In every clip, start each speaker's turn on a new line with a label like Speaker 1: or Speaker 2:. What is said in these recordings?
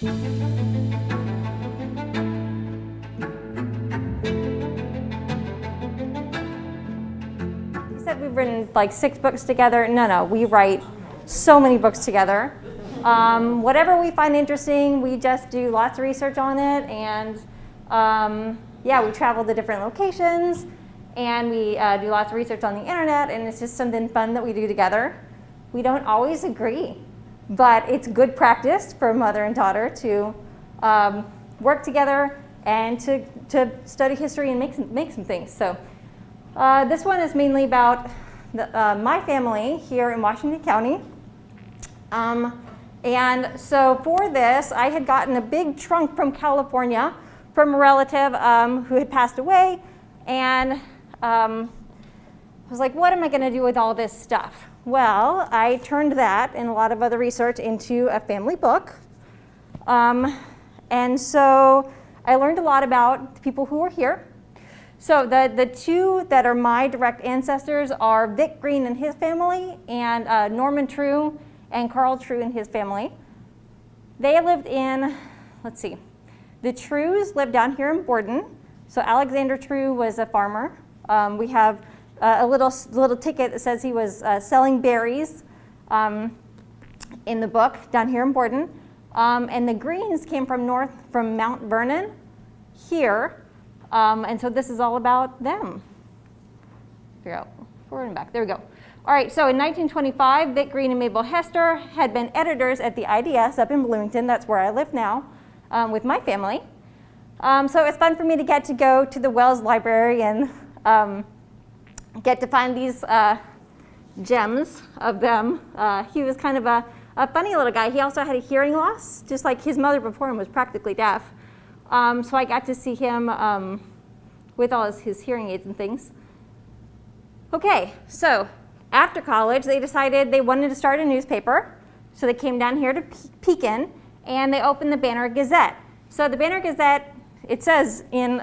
Speaker 1: You said we've written like 6 books together. No, we write so many books together. Whatever we find interesting, we just do lots of research on it, and yeah, we travel to different locations, and we do lots of research on the internet, and it's just something fun that we do together. We don't always agree, but it's good practice for a mother and daughter to work together and to study history and make some things. So this one is mainly about my family here in Washington County. And so for this, I had gotten a big trunk from California from a relative who had passed away, and I was like, what am I going to do with all this stuff? Well, I turned that and a lot of other research into a family book. And so I learned a lot about the people who were here. So the 2 that are my direct ancestors are Vic Green and his family, and Norman True and Carl True and his family. They lived in, let's see, the Trues lived down here in Borden. So Alexander True was a farmer. We have a little ticket that says he was selling berries in the book down here in Borden. And the Greens came from Mount Vernon here. And so this is all about them. Figure out forward and back. There we go. All right, so in 1925, Vic Green and Mabel Hester had been editors at the IDS up in Bloomington. That's where I live now with my family. So it's fun for me to get to go to the Wells Library and get to find these gems of them. He was kind of a funny little guy. He also had a hearing loss, just like his mother before him was practically deaf. So I got to see him with all his hearing aids and things. Okay, so after college, they decided they wanted to start a newspaper. So they came down here to Pekin, and they opened the Banner Gazette. So the Banner Gazette, it says in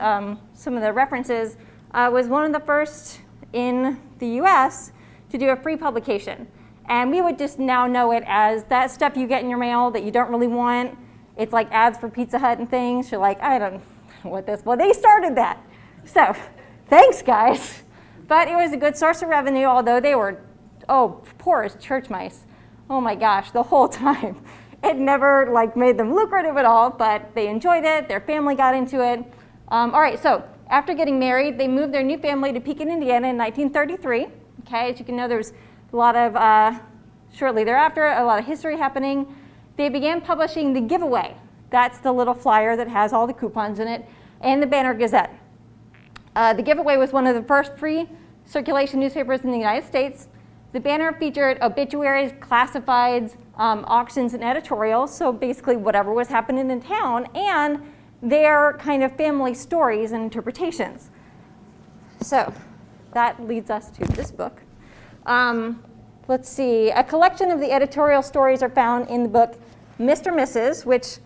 Speaker 1: some of the references, was one of the first in the US to do a free publication. And we would just now know it as that stuff you get in your mail that you don't really want. It's like ads for Pizza Hut and things. You're like, I don't know what this, well, they started that. So thanks, guys. But it was a good source of revenue, although they were, poor as church mice. Oh my gosh, the whole time. It never made them lucrative at all, but they enjoyed it. Their family got into it. All right, so after getting married, they moved their new family to Pekin, Indiana in 1933. Okay, as you can know, there was a lot of, shortly thereafter, a lot of history happening. They began publishing the Giveaway. That's the little flyer that has all the coupons in it, and the Banner Gazette. The Giveaway was one of the first free circulation newspapers in the United States. The Banner featured obituaries, classifieds, auctions, and editorials, so basically whatever was happening in town, and their kind of family stories and interpretations. So that leads us to this book. Let's see, a collection of the editorial stories are found in the book Mrmrs, which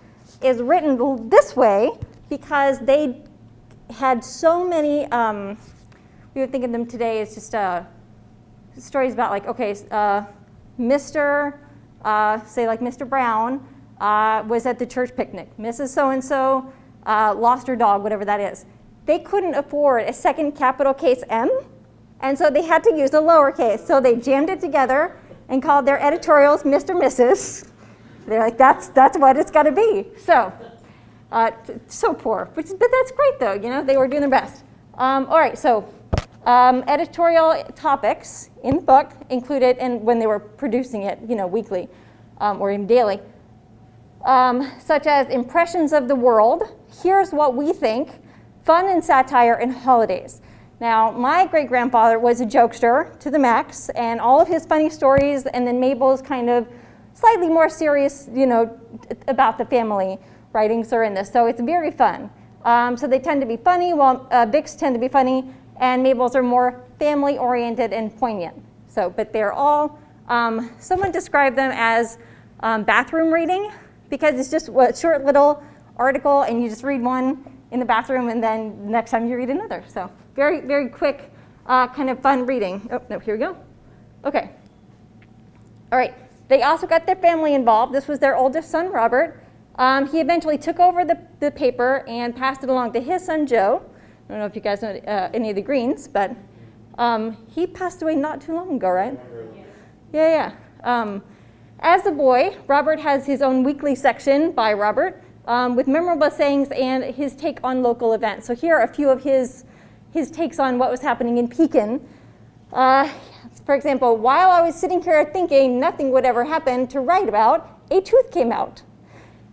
Speaker 1: is written this way because they had so many, we would think of them today as just stories about Mr., say like Mr. Brown was at the church picnic. Mrs. So-and-so lost her dog, whatever that is. They couldn't afford a second capital case M, and so they had to use a lowercase. So they jammed it together and called their editorials Mrmrs. They're like, that's what it's got to be. So, so poor, but that's great though. You know, they were doing their best. All right, so editorial topics in the book included, and when they were producing it, weekly or even daily, such as impressions of the world. Here's what we think: fun and satire and holidays. Now, my great-grandfather was a jokester to the max, and all of his funny stories, and then Mabel's kind of slightly more serious, about the family writings are in this. So it's very fun. So they tend to be funny, while Vic's tend to be funny, and Mabel's are more family-oriented and poignant. So, but they're all, someone described them as bathroom reading, because it's just a short little article, and you just read one in the bathroom, and then next time you read another. So very, very quick, kind of fun reading. Oh, no, here we go. Okay. All right. They also got their family involved. This was their oldest son, Robert. He eventually took over the paper and passed it along to his son, Joe. I don't know if you guys know any of the Greens, but he passed away not too long ago, right? Yeah. As a boy, Robert has his own weekly section by Robert with memorable sayings and his take on local events. So here are a few of his takes on what was happening in Pekin. For example, while I was sitting here thinking nothing would ever happen to write about, a tooth came out.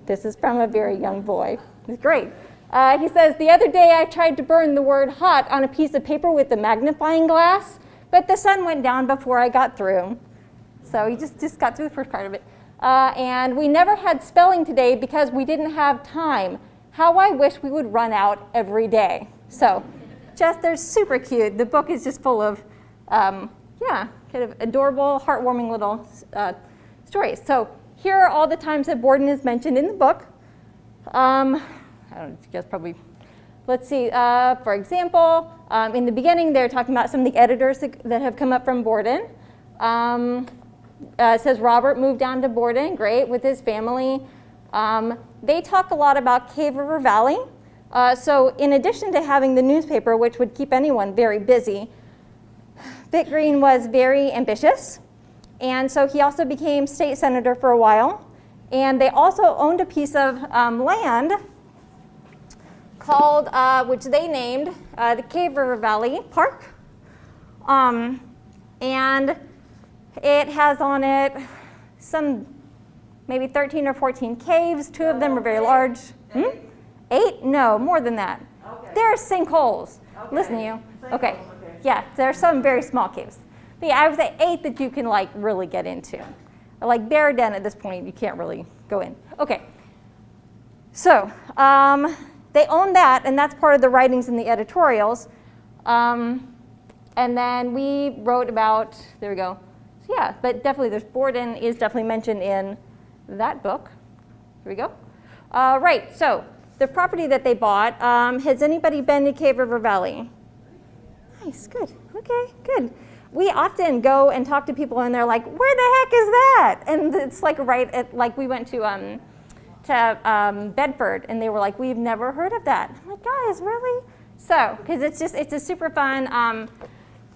Speaker 1: This is from a very young boy. It's great. He says, the other day I tried to burn the word hot on a piece of paper with a magnifying glass, but the sun went down before I got through. So he just got through the first part of it. And we never had spelling today because we didn't have time. How I wish we would run out every day. So they're super cute. The book is just full of, kind of adorable, heartwarming little stories. So here are all the times that Borden is mentioned in the book. I don't know, you guys probably, let's see, for example, in the beginning they're talking about some of the editors that have come up from Borden. It says Robert moved down to Borden, great, with his family. They talk a lot about Cave River Valley. So in addition to having the newspaper, which would keep anyone very busy, Vic Green was very ambitious. And so he also became state senator for a while. And they also owned a piece of land called, which they named the Cave River Valley Park. And it has on it some maybe 13 or 14 caves. 2 of them are very large. 8? No, more than that. Okay. There are sinkholes. Okay. Listen to you. Okay. Yeah, there are some very small caves. But yeah, I would say 8 that you can really get into. Like Bear Den at this point, you can't really go in. Okay. So they own that, and that's part of the writings in the editorials. And then we wrote about, there we go. So yeah, but definitely Borden is definitely mentioned in that book. Here we go. Right, so the property that they bought, has anybody been to Cave River Valley? Nice, good, okay, good. We often go and talk to people and they're like, where the heck is that? And it's we went to Bedford and they were like, we've never heard of that. I'm like, guys, really? So, because it's a super fun,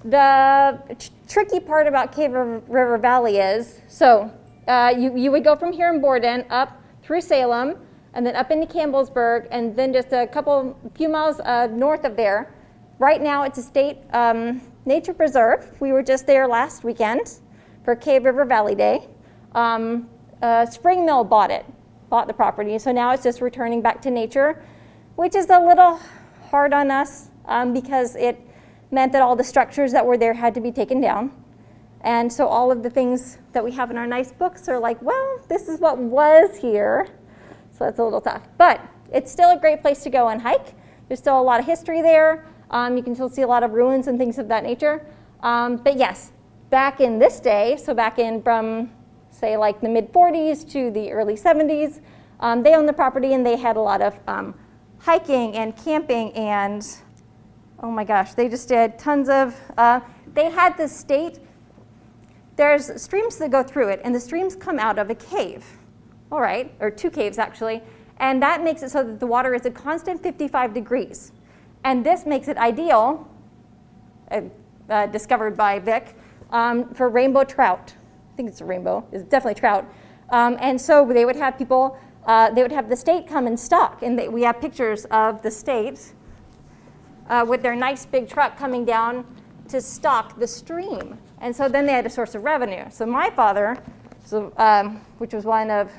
Speaker 1: the tricky part about Cave River Valley is, so you would go from here in Borden up through Salem and then up into Campbellsburg and then just a few miles north of there. Right now it's a state nature preserve. We were just there last weekend for Cave River Valley Day. Spring Mill bought the property, so now it's just returning back to nature, which is a little hard on us because it meant that all the structures that were there had to be taken down. And so all of the things that we have in our nice books are like, well, this is what was here. So that's a little tough. But it's still a great place to go and hike. There's still a lot of history there. You can still see a lot of ruins and things of that nature. But yes, back in this day, so back in from, say, like the mid-40s to the early 70s, they owned the property and they had a lot of hiking and camping and, oh my gosh, they just did tons of, they had the state, there's streams that go through it and the streams come out of a cave, all right, or 2 caves actually, and that makes it so that the water is a constant 55 degrees. And this makes it ideal, discovered by Vic, for rainbow trout. I think it's a rainbow, it's definitely trout. And so they would have people, they would have the state come and stock, and we have pictures of the state with their nice big truck coming down to stock the stream. And so then they had a source of revenue. So my father, which was one of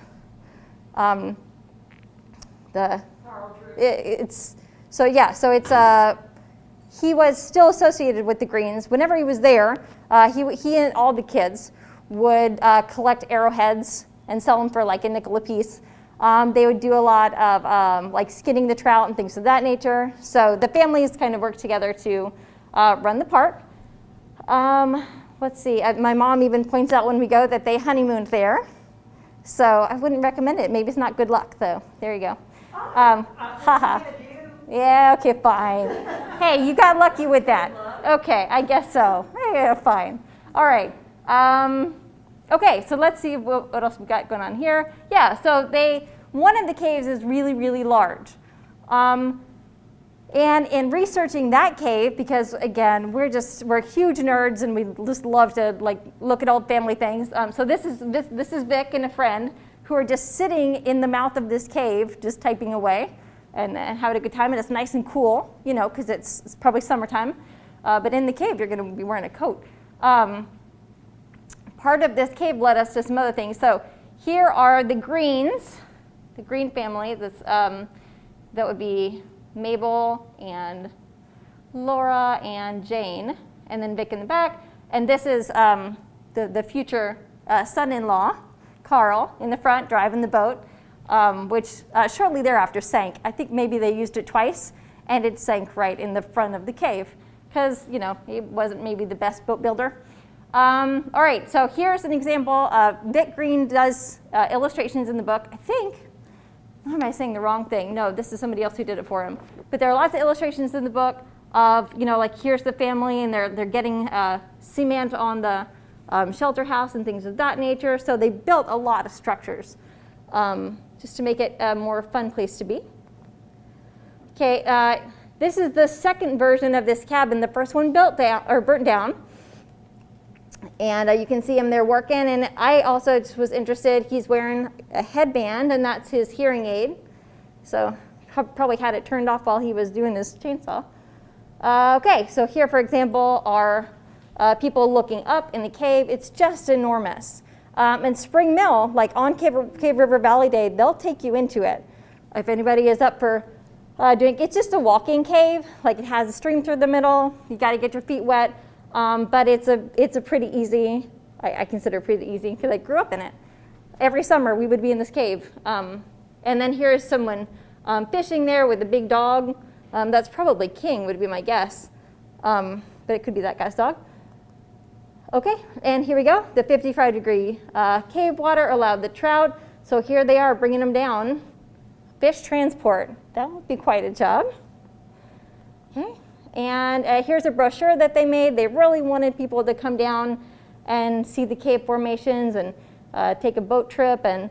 Speaker 1: he was still associated with the Greens. Whenever he was there, he and all the kids would collect arrowheads and sell them for like a nickel a piece. They would do a lot of like skinning the trout and things of that nature. So the families kind of worked together to run the park. Let's see, my mom even points out when we go that they honeymooned there. So I wouldn't recommend it. Maybe it's not good luck though. There you go. Haha. Yeah, okay, fine. Hey, you got lucky with that. Okay, I guess so. Yeah, fine. All right. Okay, so let's see what else we got going on here. Yeah, so one of the caves is really, really large. And in researching that cave, because again, we're huge nerds and we just love to like look at old family things. So this is Vic and a friend who are just sitting in the mouth of this cave, just typing away and having a good time. And it's nice and cool, you know, because it's probably summertime. But in the cave, you're going to be wearing a coat. Part of this cave led us to some other things. So here are the Greens, the Green family. This that would be Mabel and Laura and Jane, and then Vic in the back. And this is the future son-in-law, Carl, in the front driving the boat, which shortly thereafter sank. I think maybe they used it twice, and it sank right in the front of the cave because, you know, he wasn't maybe the best boat builder. All right, so here's an example. Vic Green does illustrations in the book. I think, why am I saying the wrong thing? No, this is somebody else who did it for him. But there are lots of illustrations in the book of, you know, like here's the family and they're getting cement on the shelter house and things of that nature. So they built a lot of structures just to make it a more fun place to be. Okay, this is the second version of this cabin. The first one burnt down. And you can see him there working, and I also just was interested. He's wearing a headband, and that's his hearing aid. So probably had it turned off while he was doing this chainsaw. Okay, so here, for example, are people looking up in the cave. It's just enormous. And Spring Mill, like on Cave River Valley Day, they'll take you into it. If anybody is up for doing, it's just a walking cave. Like it has a stream through the middle. You got to get your feet wet. But it's a pretty easy, I consider pretty easy because I grew up in it. Every summer we would be in this cave. And then here's someone fishing there with a big dog. That's probably King would be my guess. But it could be that guy's dog. Okay, and here we go. The 55-degree cave water allowed the trout. So here they are bringing them down. Fish transport. That would be quite a job. Okay. And here's a brochure that they made. They really wanted people to come down and see the cave formations and take a boat trip and,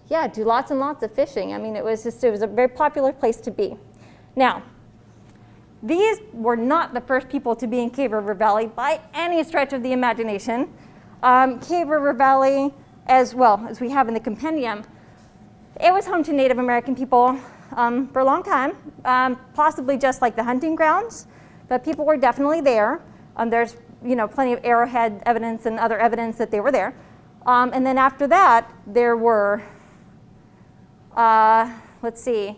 Speaker 1: yeah, do lots and lots of fishing. I mean, it was a very popular place to be. Now, these were not the first people to be in Cave River Valley by any stretch of the imagination. Cave River Valley, as well as we have in the compendium, it was home to Native American people for a long time, possibly just like the hunting grounds, but people were definitely there. There's, you know, plenty of arrowhead evidence and other evidence that they were there. And then after that, there were, let's see,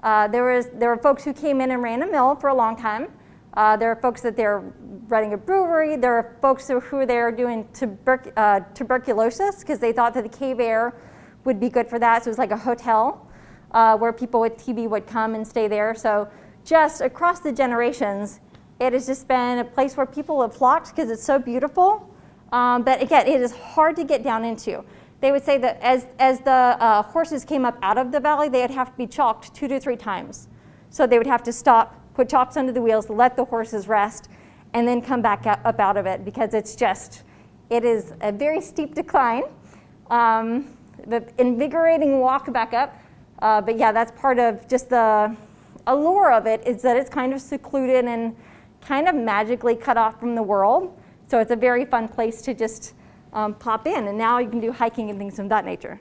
Speaker 1: there were folks who came in and ran a mill for a long time. There are folks that they're running a brewery. There are folks who were there doing tuberculosis because they thought that the cave air would be good for that. So it was like a hotel. Where people with TB would come and stay there. So just across the generations, it has just been a place where people have flocked because it's so beautiful. But again, it is hard to get down into. They would say that as the horses came up out of the valley, they would have to be chalked 2 to 3 times. So they would have to stop, put chalks under the wheels, let the horses rest, and then come back up out of it because it is a very steep decline. The invigorating walk back up. But yeah, that's part of just the allure of it is that it's kind of secluded and kind of magically cut off from the world. So it's a very fun place to just pop in. And now you can do hiking and things of that nature.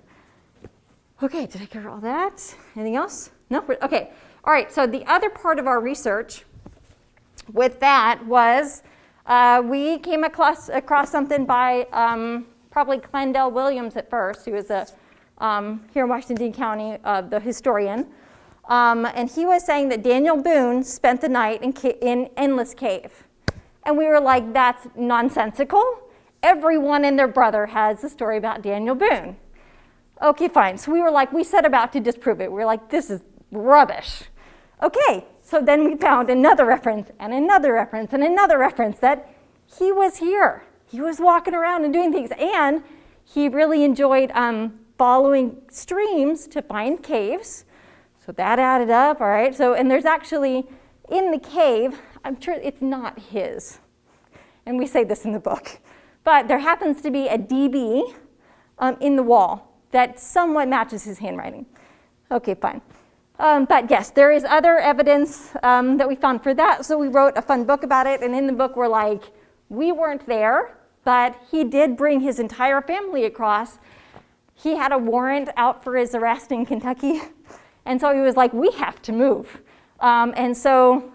Speaker 1: Okay, did I cover all that? Anything else? No? Okay. All right, so the other part of our research with that was we came across something by probably Clendell Williams at first, who was here in Washington County, the historian. And he was saying that Daniel Boone spent the night in Endless Cave. And we were like, that's nonsensical. Everyone and their brother has a story about Daniel Boone. Okay, fine. So we set about to disprove it. We were like, this is rubbish. Okay, so then we found another reference and another reference and another reference that he was here. He was walking around and doing things. And he really enjoyed following streams to find caves. So that added up, all right. So, and there's actually, in the cave, I'm sure it's not his. And we say this in the book. But there happens to be a DB in the wall that somewhat matches his handwriting. Okay, fine. But yes, there is other evidence that we found for that. So we wrote a fun book about it. And in the book, we're like, we weren't there, but he did bring his entire family across. He had a warrant out for his arrest in Kentucky. And so he was like, we have to move. And so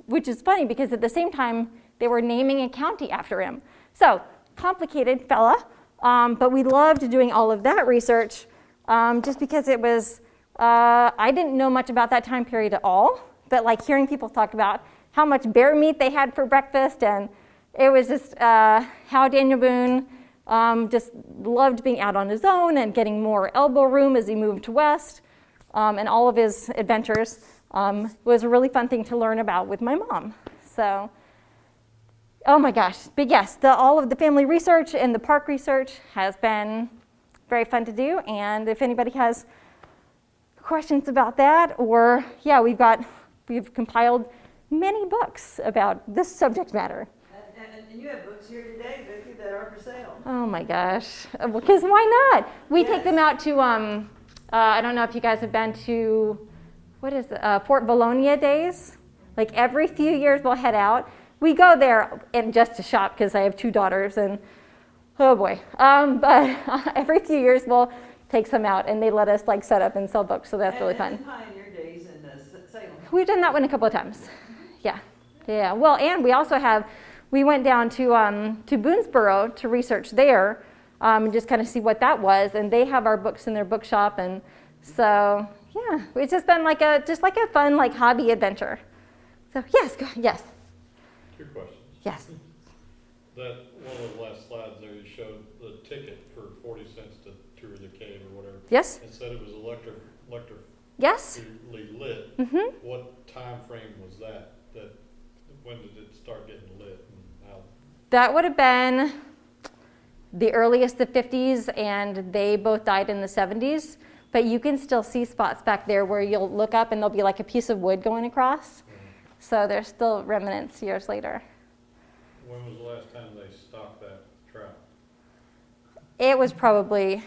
Speaker 1: which is funny because at the same time, they were naming a county after him. So complicated fella, but we loved doing all of that research just because it was, I didn't know much about that time period at all, but like hearing people talk about how much bear meat they had for breakfast, and it was just how Daniel Boone just loved being out on his own and getting more elbow room as he moved west, and all of his adventures was a really fun thing to learn about with my mom. So, oh my gosh, but yes, all of the family research and the park research has been very fun to do, and if anybody has questions about that, or yeah, we've compiled many books about this subject matter.
Speaker 2: And you have books here today, Vicki, that are for sale.
Speaker 1: Oh my gosh, because why not? We take them out to, I don't know if you guys have been to, what is it, Fort Bologna days? Like every few years we'll head out. We go there and just to shop because I have 2 daughters and oh boy. But every few years we'll take some out and they let us like set up and sell books, so that's really fun.
Speaker 2: And Pioneer Days in Salem.
Speaker 1: We've done that one a couple of times. Yeah. Well, and we also we went down to Boonesboro to research there and just kind of see what that was, and they have our books in their bookshop, and so yeah, it's just been like a fun like hobby adventure. So yes, yes.
Speaker 3: 2 questions.
Speaker 1: Yes.
Speaker 3: That one of the last slides there, you showed the ticket for 40 cents to tour the cave or whatever.
Speaker 1: Yes.
Speaker 3: It said it was
Speaker 1: Yes.
Speaker 3: lit.
Speaker 1: Mm-hmm.
Speaker 3: What time frame was that? When did it start getting lit? And how?
Speaker 1: That would have been the earliest, the 50s, and they both died in the 70s. But you can still see spots back there where you'll look up and there'll be like a piece of wood going across. So there's still remnants years later.
Speaker 3: When was the last time they stocked that trout?
Speaker 1: It was probably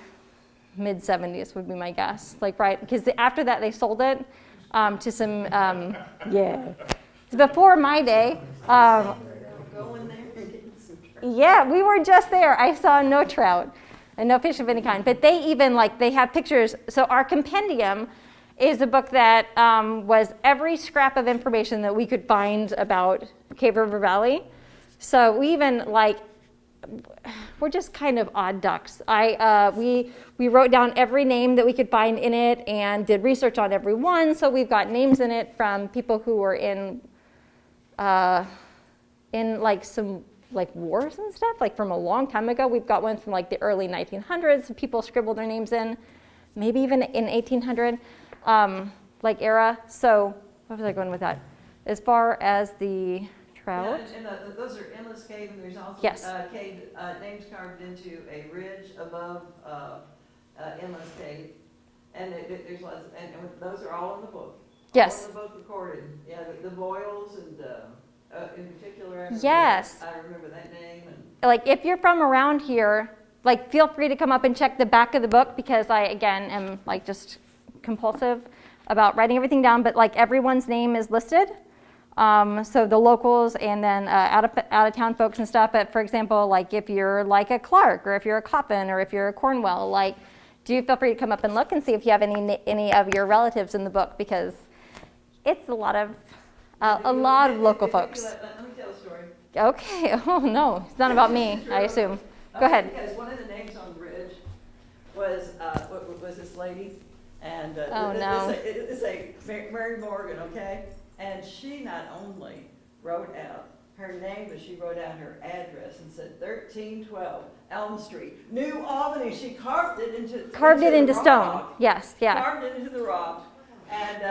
Speaker 1: mid-70s would be my guess. Like right, because after that they sold it to some, yeah. Before my day.
Speaker 2: Going there and getting some trout.
Speaker 1: Yeah, we were just there. I saw no trout and no fish of any kind. But they even they have pictures. So our compendium is a book that was every scrap of information that we could find about Cave River Valley. So we even we're just kind of odd ducks. We wrote down every name that we could find in it and did research on every one. So we've got names in it from people who were in some wars and stuff, like from a long time ago. We've got one from the early 1900s. People scribbled their names in, maybe even in 1800 era. So what was I going with that? As far as the trout.
Speaker 2: Yeah, and those are Endless Cave, and there's also
Speaker 1: Yes.
Speaker 2: cave names carved into a ridge above Endless Cave. And there's lots, and those are all in the book.
Speaker 1: Yes.
Speaker 2: All in the book recorded. Yeah, the Boyles and in particular.
Speaker 1: Yes.
Speaker 2: I remember that name. And
Speaker 1: If you're from around here, feel free to come up and check the back of the book, because I, again, am just compulsive about writing everything down, but everyone's name is listed. So the locals and then out of town folks and stuff. But for example, if you're a Clark, or if you're a Coppin, or if you're a Cornwell, do feel free to come up and look and see if you have any of your relatives in the book, because it's a lot of local folks.
Speaker 2: Let me tell a story.
Speaker 1: Okay. Oh no, it's not about me, I assume. Go ahead.
Speaker 2: Because one of the names on the bridge was this lady, and
Speaker 1: Oh, no.
Speaker 2: it's a Mary Morgan, okay? And she not only wrote out her name, but she wrote out her address and said 1312 Elm Street, New Albany. She carved it into
Speaker 1: stone.
Speaker 2: rock.
Speaker 1: Yes, yeah.
Speaker 2: Carved it into the rock, and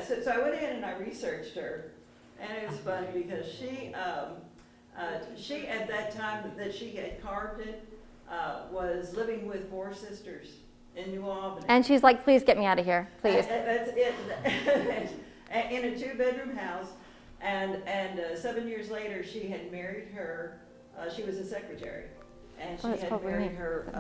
Speaker 2: so I went in and I researched her, and it was funny because she at that time that she had carved it was living with 4 sisters in New Albany.
Speaker 1: And she's like, please get me out of here, please.
Speaker 2: That's it. In a 2-bedroom house, and 7 years later, she had married her. She was a secretary, and she
Speaker 1: that's
Speaker 2: had
Speaker 1: probably
Speaker 2: married
Speaker 1: me.
Speaker 2: her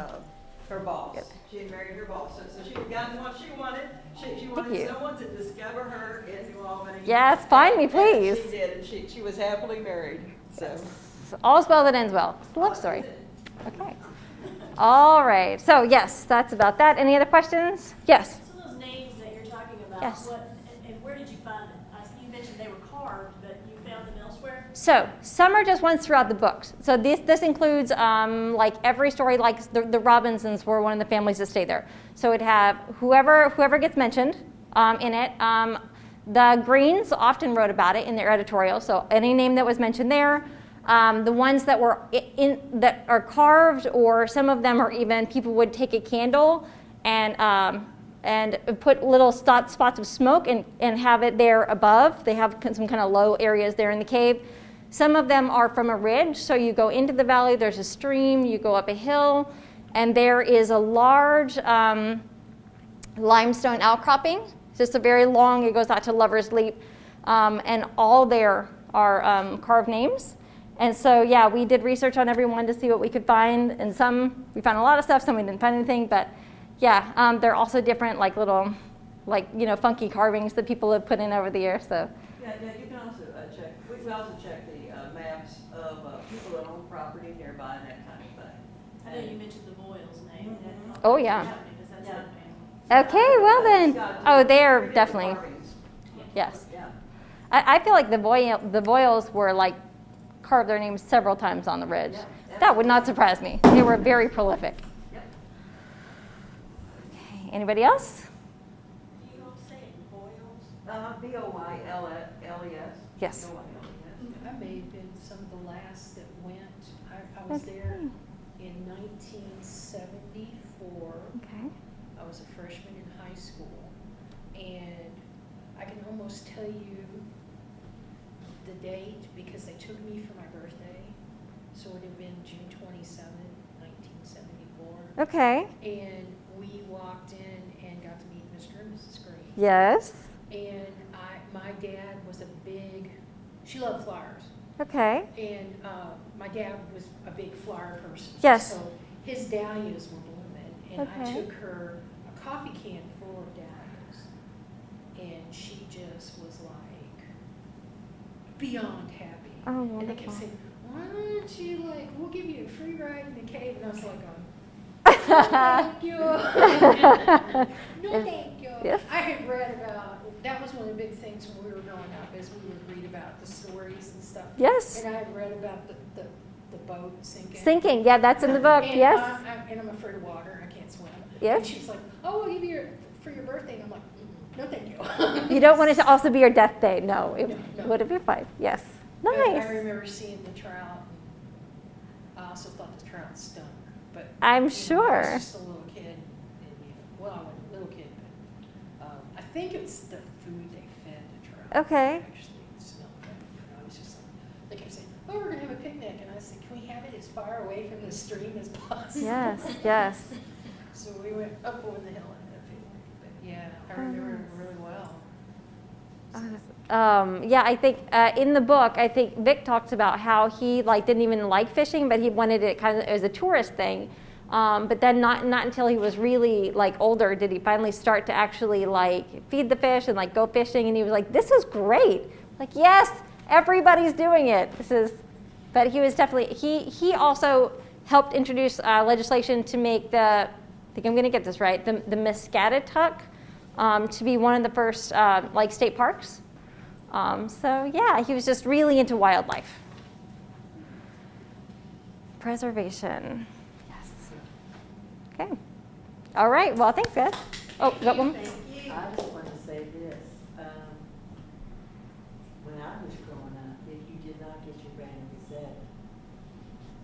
Speaker 2: her boss. She had married her boss, so she had gotten what she wanted. She
Speaker 1: you.
Speaker 2: wanted someone to discover her in New Albany.
Speaker 1: Yes, find me, please.
Speaker 2: And she did, and she was happily married, so.
Speaker 1: All's well that ends well. It's a love story. Okay. All right. So yes, that's about that. Any other questions? Yes.
Speaker 4: So those names that you're talking about,
Speaker 1: Yes.
Speaker 4: and where did you find them? You mentioned they were carved, but you found them elsewhere?
Speaker 1: So some are just ones throughout the books. So this includes like every story, like the Robinsons were one of the families that stayed there. So it'd have whoever gets mentioned in it. The Greens often wrote about it in their editorial. So any name that was mentioned there. The ones that were that are carved, or some of them are even people would take a candle and put little spots of smoke and have it there above. They have some kind of low areas there in the cave. Some of them are from a ridge, so you go into the valley, there's a stream, you go up a hill, and there is a large limestone outcropping. It's just a very long, it goes out to Lover's Leap, and all there are carved names. And so, yeah, we did research on every one to see what we could find, and some, we found a lot of stuff, some we didn't find anything, but yeah, there are also different, like little, funky carvings that people have put in over the years, so.
Speaker 2: Yeah, you can also check, we can also check the maps of people that own property nearby and that kind of thing.
Speaker 4: I know you mentioned the Boyles name.
Speaker 1: Oh, yeah.
Speaker 4: Because that's
Speaker 2: Yeah.
Speaker 4: their family.
Speaker 1: Okay, well then, oh, they're
Speaker 2: Pretty
Speaker 1: definitely,
Speaker 2: carvings.
Speaker 1: yes.
Speaker 2: Yeah.
Speaker 1: I feel like the Boyles were like, carved their names several times on the ridge.
Speaker 2: Yeah,
Speaker 1: That would not surprise me. They were very prolific.
Speaker 2: Yep.
Speaker 1: Okay, anybody else?
Speaker 4: Do you all say it, Boyles?
Speaker 2: Boyles.
Speaker 1: Yes.
Speaker 5: I may have been some of the last that went. I was there in 1974.
Speaker 1: Okay.
Speaker 5: I was a freshman in high school, and I can almost tell you the date because they took me for my birthday. So it would have been June 27, 1974.
Speaker 1: Okay.
Speaker 5: And we walked in and got to meet Mr. and Mrs. Green.
Speaker 1: Yes.
Speaker 5: And my dad was she loved flowers.
Speaker 1: Okay.
Speaker 5: And my dad was a big flower person.
Speaker 1: Yes.
Speaker 5: So his dahlias were blooming, and I
Speaker 1: Okay.
Speaker 5: took her a coffee can full of dahlias, and she just was like beyond happy.
Speaker 1: Oh,
Speaker 5: and they
Speaker 1: wonderful.
Speaker 5: kept saying, "Why don't you we'll give you a free ride in the cave?" And I was like, "No, thank you." No, thank you.
Speaker 1: Yes.
Speaker 5: I had read about, that was one of the big things when we were growing up, is we would read about the stories and stuff.
Speaker 1: Yes.
Speaker 5: And I had read about the boat sinking.
Speaker 1: Sinking, yeah, that's in the book,
Speaker 5: And
Speaker 1: yes.
Speaker 5: and I'm afraid of water, I can't swim.
Speaker 1: Yes.
Speaker 5: And she's like, "Oh, we'll give you for your birthday." And I'm like, "No, thank you."
Speaker 1: You don't want it to also be your death day. No, it
Speaker 5: No.
Speaker 1: would have been fine. Yes.
Speaker 5: But
Speaker 1: Nice.
Speaker 5: I remember seeing the trout, and I also thought the trout stunk, but.
Speaker 1: I'm
Speaker 5: I was
Speaker 1: sure.
Speaker 5: just a little kid, and, well, I wasn't a little kid, but, I think it's the food they fed the trout.
Speaker 1: Okay.
Speaker 5: Actually, smelled better. I was just like, they kept saying, "Oh, we're gonna have a picnic," and I said, "Can we have it as far away from the stream as possible?"
Speaker 1: Yes, yes.
Speaker 5: So we went up over the hill and had a picnic, but yeah, I remember it really well.
Speaker 1: Yeah, I think in the book, I think Vic talks about how he didn't even like fishing, but he wanted it kind of as a tourist thing. But then not until he was really older did he finally start to actually feed the fish and go fishing. And he was like, "This is great!" Yes, everybody's doing it. But he was definitely he also helped introduce legislation to make I think I'm going to get this right, the Muscatatuck to be one of the first state parks. So yeah, he was just really into wildlife. Preservation, yes. Okay. All right, well, thanks, guys. Oh, got one?
Speaker 2: Thank you.
Speaker 6: I just want to say this, when I was growing up, if you did not get your Granny Gazette,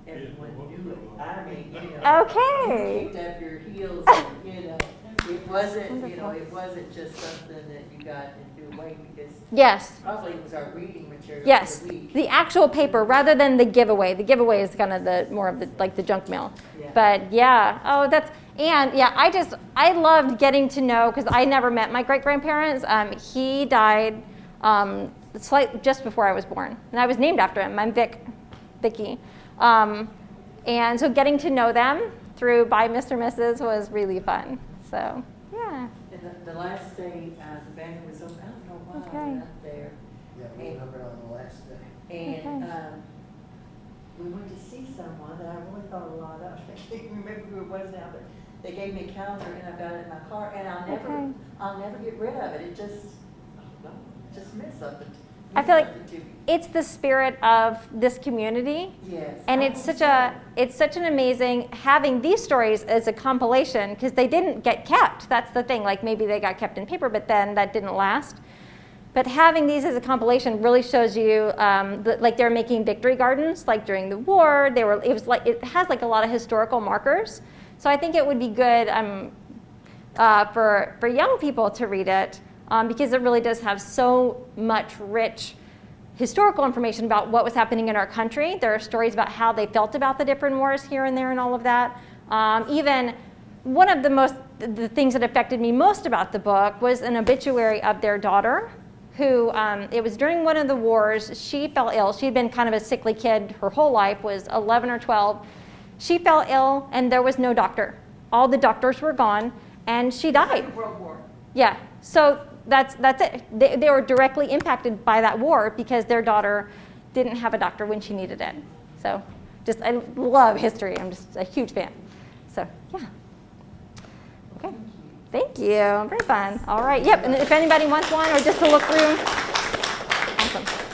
Speaker 6: everyone knew it. I mean,
Speaker 1: Okay.
Speaker 6: you kicked up your heels, and, it wasn't just something that you got and threw away, because
Speaker 1: Yes,
Speaker 6: probably it was our reading material
Speaker 1: yes.
Speaker 6: for the week.
Speaker 1: The actual paper rather than the giveaway. The giveaway is kind of the more of the the junk mail.
Speaker 6: Yeah.
Speaker 1: But yeah, I loved getting to know, because I never met my great-grandparents. He died just before I was born, and I was named after him. I'm Vicky. And so getting to know them through by Mr. and Mrs. was really fun. So, yeah.
Speaker 6: And the last day, the banner was open, I don't know why I
Speaker 1: Okay.
Speaker 6: went up there.
Speaker 7: Yeah, we went over on the last day.
Speaker 6: And,
Speaker 1: Okay.
Speaker 6: we went to see someone that I really thought a lot of. I can't remember who it was now, but they gave me a calendar and I've got it in my car and
Speaker 1: Okay.
Speaker 6: I'll never get rid of it. It just, I don't know, it just meant something.
Speaker 1: I feel like
Speaker 6: meant something to me.
Speaker 1: it's the spirit of this community.
Speaker 6: Yes.
Speaker 1: And
Speaker 6: I
Speaker 1: it's
Speaker 6: think
Speaker 1: such an amazing having these stories as a compilation because they didn't get kept. That's the thing. Like maybe they got kept in paper, but then that didn't last. But having these as a compilation really shows you, like they're making victory gardens, like during the war. It has like a lot of historical markers. So I think it would be good for young people to read it because it really does have so much rich historical information about what was happening in our country. There are stories about how they felt about the different wars here and there and all of that. Even one of the things that affected me most about the book was an obituary of their daughter, who it was during one of the wars. She fell ill. She had been kind of a sickly kid her whole life, was 11 or 12. She fell ill and there was no doctor. All the doctors were gone and she died.
Speaker 6: World War.
Speaker 1: Yeah, so that's it. They were directly impacted by that war because their daughter didn't have a doctor when she needed it. So I love history. I'm just a huge fan. So yeah. Okay. Thank you. Very fun. All right. Yep. And if anybody wants one or just to look through, awesome.